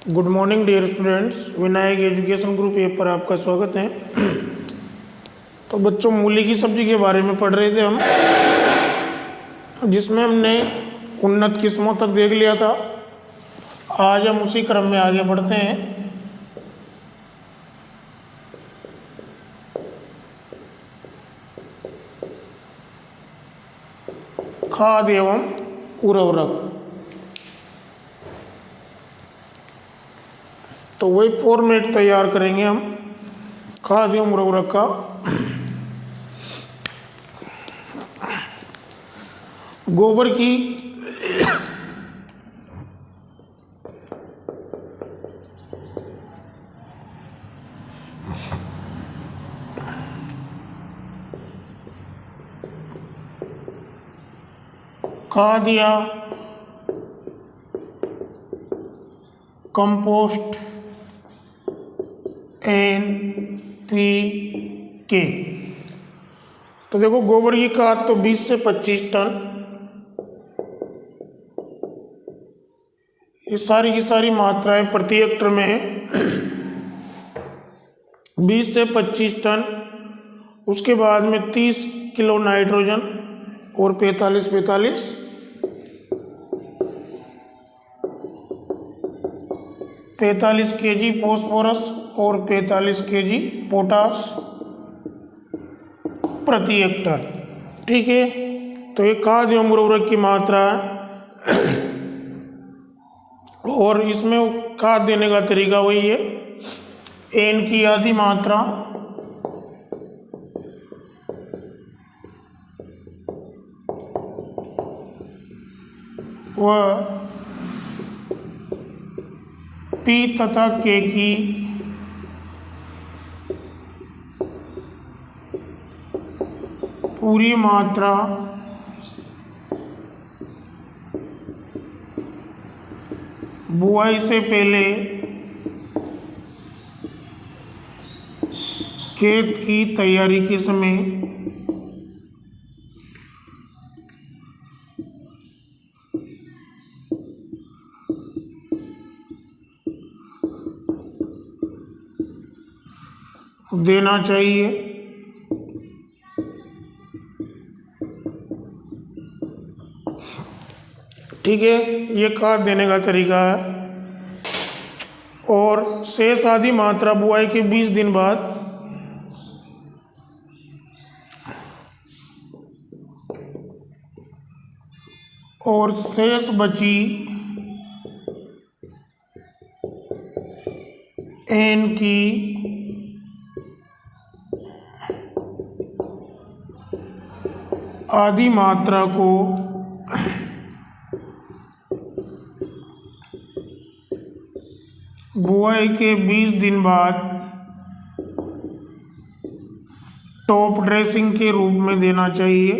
Good morning dear students, Vinayak education group app पर आपका स्वागत है। तो बच्चों, मूली की सब्जी के बारे में पढ़ रहे थे हम, जिसमें हमने उन्नत किस्मों तक देख लिया था। आज हम उसी क्रम में आगे बढ़ते हैं। खाद एवं उर्वरक, तो वही फॉर्मेट तैयार करेंगे हम खाद एवं उर्वरक का। गोबर की खाद या कंपोस्ट NPK। तो देखो, गोबर की खाद तो 20 से 25 टन, ये सारी की सारी मात्राएं प्रति हेक्टर में है। 20 से 25 टन। उसके बाद में 30 किलो नाइट्रोजन और 45 केजी फॉस्फोरस और 45 केजी पोटास प्रति हेक्टर। ठीक है, तो ये खाद एवं उर्वरक की मात्रा है। और इसमें खाद देने का तरीका वही है, N की आधी मात्रा व P तथा K की पूरी मात्रा बुआई से पहले खेत की तैयारी के समय देना चाहिए। ठीक है, ये खाद देने का तरीका है। और शेष आधी मात्रा बुआई के 20 दिन बाद और शेष बची N की आधी मात्रा को बुआई के 20 दिन बाद टॉप ड्रेसिंग के रूप में देना चाहिए।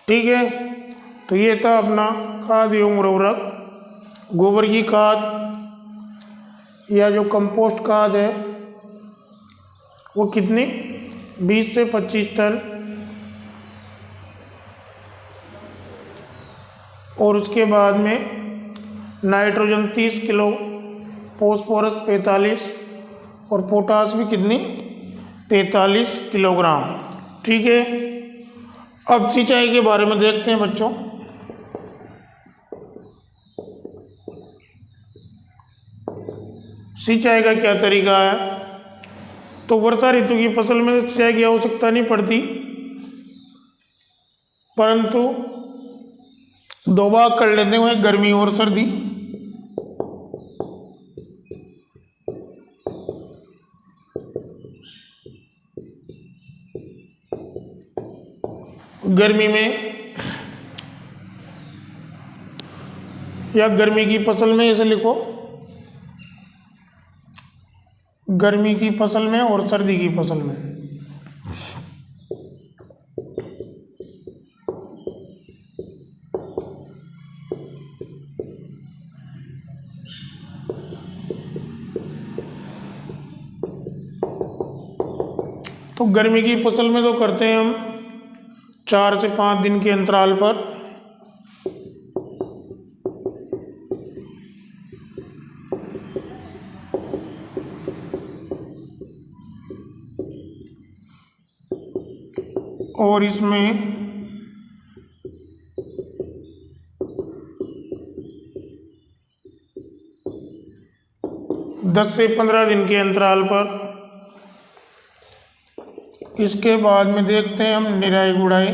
ठीक है, तो ये था अपना खाद एवं उर्वरक। गोबर की खाद या जो कंपोस्ट खाद है वो कितनी, 20 से 25 टन। और उसके बाद में नाइट्रोजन 30 किलो, फॉस्फोरस 45 और पोटास भी कितनी, 45 किलोग्राम। ठीक है, अब सिंचाई के बारे में देखते हैं बच्चों। सिंचाई का क्या तरीका है। तो वर्षा ऋतु की फसल में सिंचाई की आवश्यकता नहीं पड़ती, परंतु दो भाग कर लेते हैं, गर्मी और सर्दी। गर्मी में या गर्मी की फसल में ऐसे लिखो, गर्मी की फसल में और सर्दी की फसल में। तो गर्मी की फसल में तो करते हैं हम 4 से 5 दिन के अंतराल पर। और इसमें 10 से 15 दिन के अंतराल पर। इसके बाद में देखते हैं हम निराई गुड़ाई।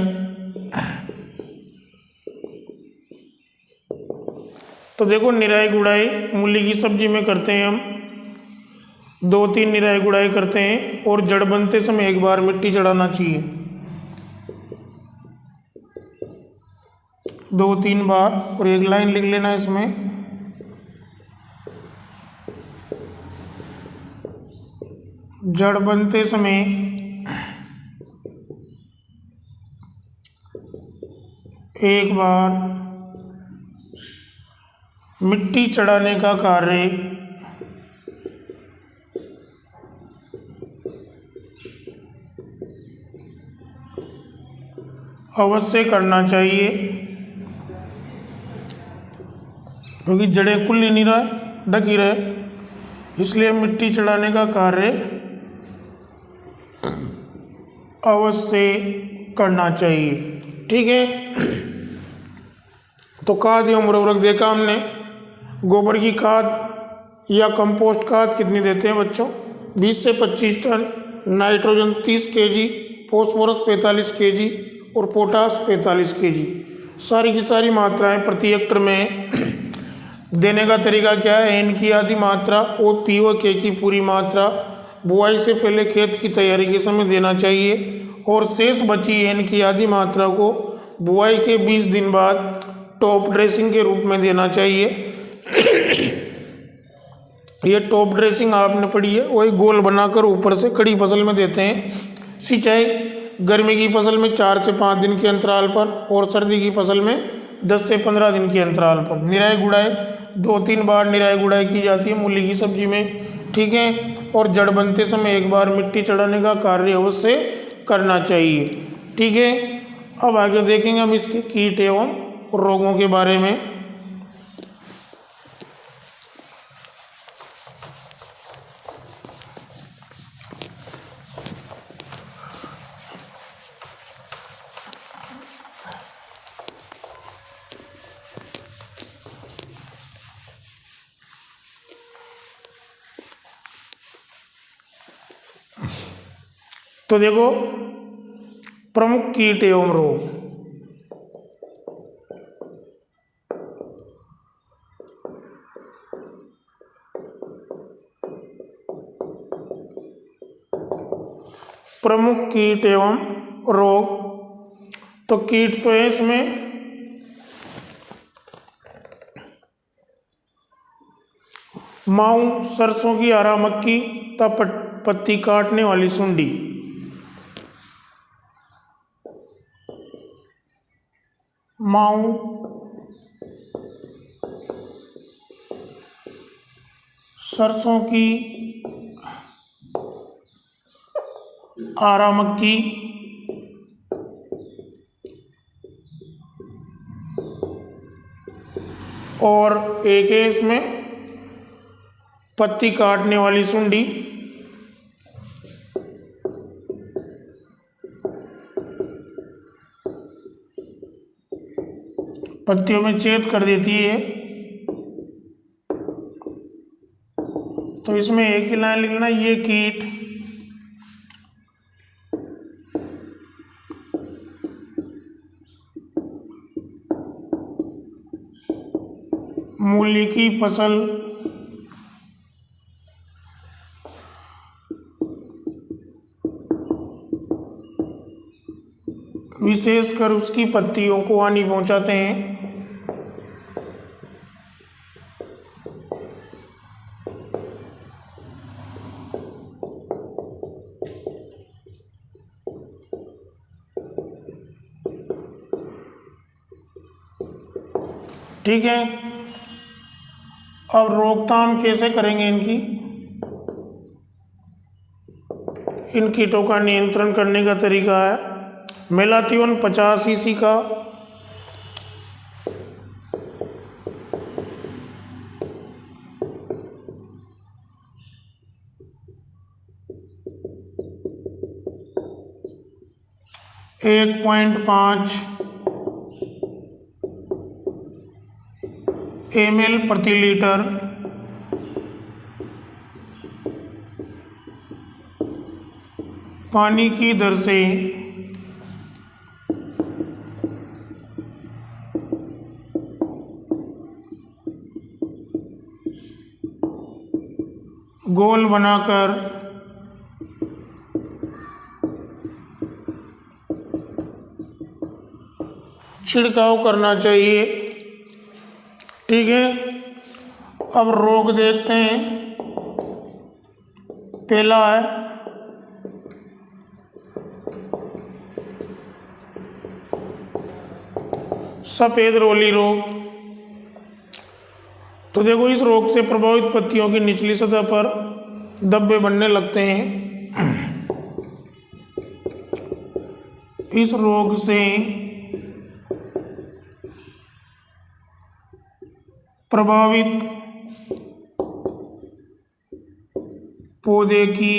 तो देखो निराई गुड़ाई मूली की सब्जी में करते हैं हम 2-3 निराई गुड़ाई करते हैं और जड़ बनते समय एक बार मिट्टी चढ़ाना चाहिए, 2-3 बार। और एक लाइन लिख लेना इसमें, जड़ बनते समय एक बार मिट्टी चढ़ाने का कार्य अवश्य करना चाहिए, क्योंकि जड़ें खुल ही नहीं रहे, ढक ही रहे, इसलिए मिट्टी चढ़ाने का कार्य अवश्य करना चाहिए। ठीक है। तो खाद एवं उर्वरक देखा हमने। गोबर की खाद या कंपोस्ट खाद कितनी देते हैं बच्चों? 20 से 25 ton, nitrogen 30 kg, phosphorus 45 kg और पोटास 45 kg। सारी की सारी मात्राएं प्रति हेक्टर में देने का तरीका क्या है? एन की आधी मात्रा और पी व के की पूरी मात्रा बुआई से पहले खेत की तैयारी के समय देना चाहिए, और शेष बची एन की आधी मात्रा को बुआई के 20 दिन बाद टॉप ड्रेसिंग के रूप में देना चाहिए। ये टॉप ड्रेसिंग आपने पढ़ी है, वही गोल बनाकर ऊपर से खड़ी फसल में देते हैं। सिंचाई गर्मी की फसल में 4 से 5 दिन के अंतराल पर और सर्दी की फसल में 10 से 15 दिन के अंतराल पर। निराई गुड़ाई 2-3 बार निराई गुड़ाई की जाती है मूली की सब्जी में। ठीक है। और जड़ बनते समय एक बार मिट्टी चढ़ाने का कार्य अवश्य करना चाहिए। ठीक है। अब आगे देखेंगे हम इसके कीट एवं रोगों के बारे में। तो देखो प्रमुख कीट एवं रोग। प्रमुख कीट एवं रोग। तो कीट तो है इसमें माऊ, सरसों की हरा मक्खी तथा पत्ती काटने वाली सुंडी। माऊ, सरसों की हरा मक्खी, और एक है इसमें पत्ती काटने वाली सुंडी। पत्तियों में छेद कर देती है। तो इसमें एक ही लाइन लिखना, ये कीट मूली की फसल विशेषकर उसकी पत्तियों को हानि पहुंचाते हैं। ठीक है। अब रोकथाम कैसे करेंगे इनकी? इन कीटों का नियंत्रण करने का तरीका है मेलाथियोन 50 सीसी का 1.5 ml प्रति लीटर पानी की दर से गोल बनाकर छिड़काव करना चाहिए। ठीक है, अब रोग देखते हैं। पहला है सफ़ेद रोली रोग। तो देखो, इस रोग से प्रभावित पत्तियों की निचली सतह पर धब्बे बनने लगते हैं। इस रोग से प्रभावित पौधे की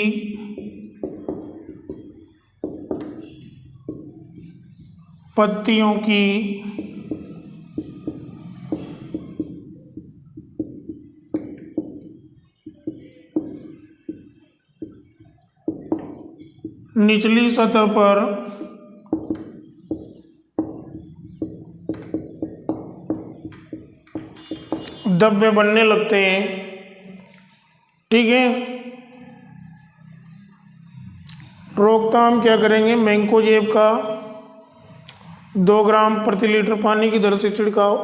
पत्तियों की निचली सतह पर धब्बे बनने लगते हैं। ठीक है, रोकथाम क्या करेंगे? मैंकोजेब का 2 ग्राम प्रति लीटर पानी की दर से छिड़काव।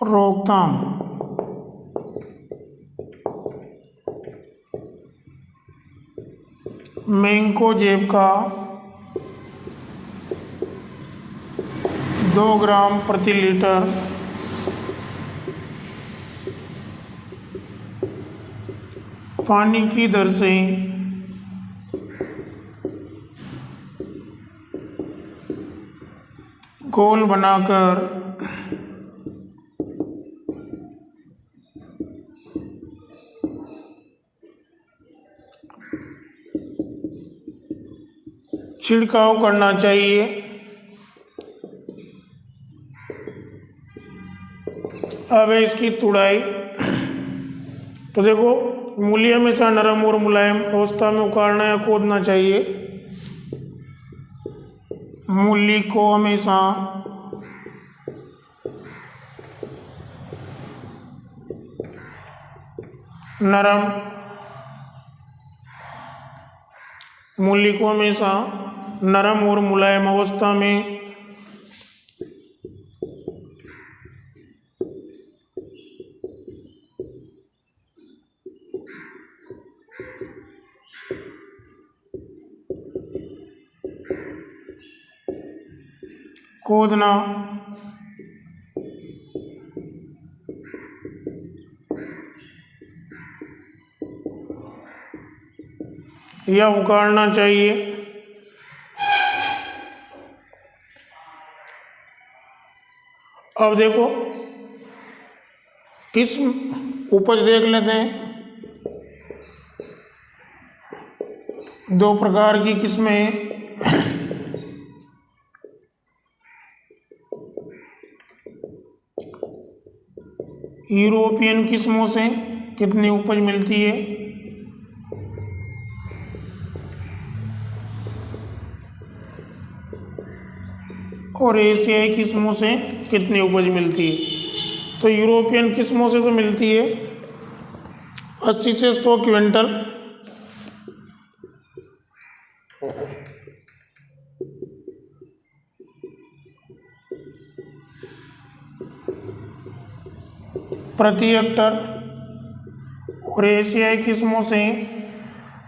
रोकथाम मैंकोजेब का 2 ग्राम प्रति लीटर पानी की दर से घोल बनाकर छिड़काव करना चाहिए। अब है इसकी तुड़ाई। तो देखो, मूली हमेशा नरम और मुलायम अवस्था में उखाड़ना या खोदना चाहिए। मूली को हमेशा नरम और मुलायम अवस्था में खोदना या उखाड़ना चाहिए। अब देखो, किस्म उपज देख लेते हैं। 2 प्रकार की किस्में हैं। यूरोपियन किस्मों से कितनी उपज मिलती है, और एशियाई किस्मों से कितनी उपज मिलती है। तो यूरोपियन किस्मों से तो मिलती है 80 से 100 क्विंटल प्रति हेक्टर, और एशियाई किस्मों से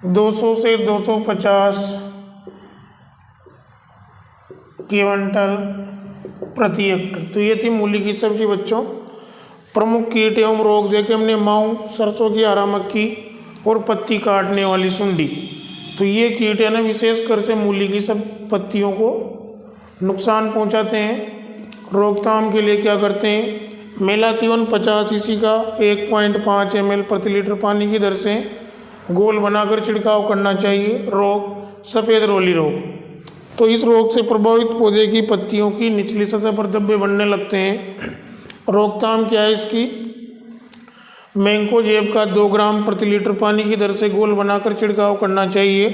200 से 250 क्विंटल प्रति हेक्टर। तो ये थी मूली की सब्जी बच्चों। प्रमुख कीट एवं रोग देखे हमने माऊ, सरसों की हरा मक्खी और पत्ती काटने वाली सुंडी। तो ये कीट है ना विशेषकर से मूली की सब पत्तियों को नुकसान पहुंचाते हैं। रोकथाम के लिए क्या करते हैं, मेलाथियोन 50 ईसी का 1.5 ml प्रति लीटर पानी की दर से घोल बनाकर छिड़काव करना चाहिए। रोग सफ़ेद रोली रोग। तो इस रोग से प्रभावित पौधे की पत्तियों की निचली सतह पर धब्बे बनने लगते हैं। रोकथाम क्या है इसकी, मैंकोजेब का 2 ग्राम प्रति लीटर पानी की दर से घोल बनाकर छिड़काव करना चाहिए।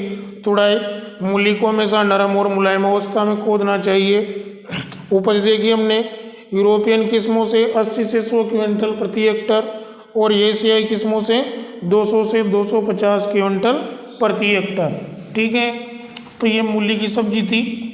तुड़ाई, मूली को हमेशा नरम और मुलायम अवस्था में खोदना चाहिए। उपज देखिए हमने यूरोपियन किस्मों से 80 से 100 क्विंटल प्रति हेक्टर और एशियाई किस्मों से 200 से 250 क्विंटल प्रति हेक्टर। ठीक है, तो ये मूली की सब्जी थी।